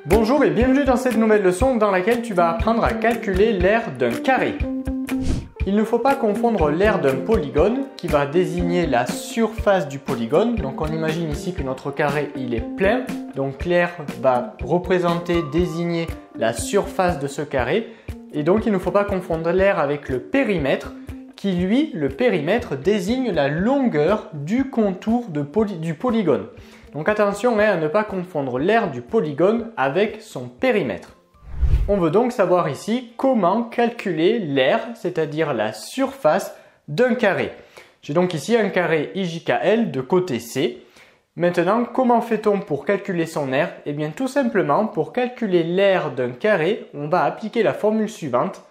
Bonjour et bienvenue dans cette nouvelle leçon dans laquelle tu vas apprendre à calculer l'aire d'un carré. Il ne faut pas confondre l'aire d'un polygone qui va désigner la surface du polygone. Donc on imagine ici que notre carré il est plein, donc l'aire va représenter, désigner la surface de ce carré. Et donc il ne faut pas confondre l'aire avec le périmètre qui lui, le périmètre, désigne la longueur du contour du polygone. Donc attention à ne pas confondre l'aire du polygone avec son périmètre. On veut donc savoir ici comment calculer l'aire, c'est-à-dire la surface d'un carré. J'ai donc ici un carré IJKL de côté C. Maintenant, comment fait-on pour calculer son aire? Eh bien tout simplement, pour calculer l'aire d'un carré, on va appliquer la formule suivante.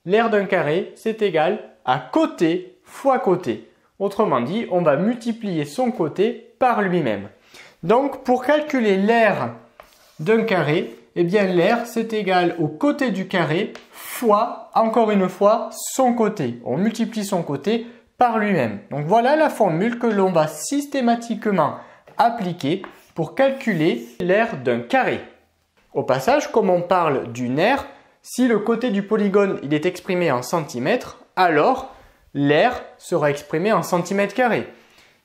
L'aire d'un carré, c'est égal à côté fois côté. Autrement dit, on va multiplier son côté par lui-même. Donc, pour calculer l'aire d'un carré, eh bien l'aire c'est égal au côté du carré fois, encore une fois, son côté. On multiplie son côté par lui-même. Donc voilà la formule que l'on va systématiquement appliquer pour calculer l'aire d'un carré. Au passage, comme on parle d'une aire, si le côté du polygone il est exprimé en centimètres, alors l'aire sera exprimée en centimètres carrés.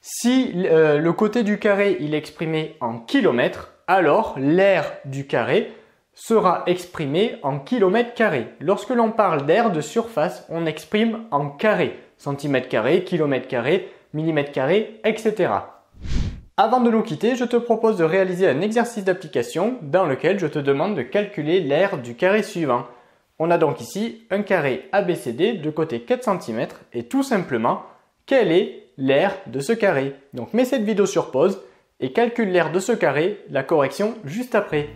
Si le côté du carré il est exprimé en kilomètres, alors l'aire du carré sera exprimée en kilomètres carrés. Lorsque l'on parle d'aire de surface, on exprime en carré, centimètres carrés, kilomètres carrés, millimètres carrés, etc. Avant de nous quitter, je te propose de réaliser un exercice d'application dans lequel je te demande de calculer l'aire du carré suivant. On a donc ici un carré ABCD de côté 4 cm et tout simplement, quelle est l'aire de ce carré? Donc mets cette vidéo sur pause et calcule l'aire de ce carré, la correction juste après.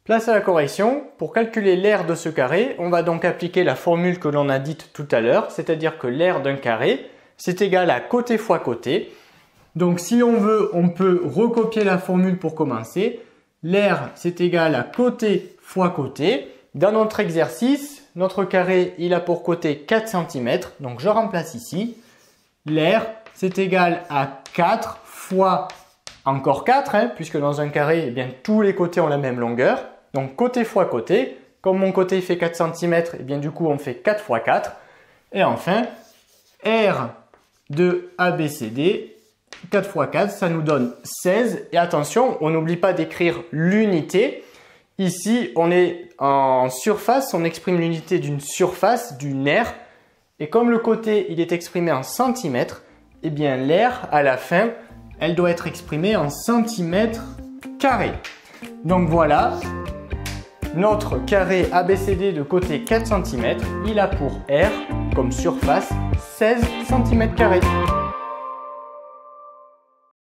Place à la correction. Pour calculer l'aire de ce carré, on va donc appliquer la formule que l'on a dite tout à l'heure, c'est-à-dire que l'aire d'un carré, c'est égal à côté fois côté. Donc si on veut, on peut recopier la formule pour commencer. L'aire, c'est égal à côté fois côté. Dans notre exercice, notre carré, il a pour côté 4 cm. Donc je remplace ici. L'aire, c'est égal à 4 fois encore 4, puisque dans un carré, eh bien, tous les côtés ont la même longueur. Donc côté fois côté. Comme mon côté fait 4 cm, eh bien, du coup, on fait 4 fois 4. Et enfin, R de ABCD, 4 fois 4, ça nous donne 16. Et attention, on n'oublie pas d'écrire l'unité. Ici, on est en surface, on exprime l'unité d'une surface, d'une aire. Et comme le côté, il est exprimé en centimètres, eh bien l'aire, à la fin, elle doit être exprimée en centimètres carrés. Donc voilà, notre carré ABCD de côté 4 cm, il a pour R, comme surface, 16 cm carrés.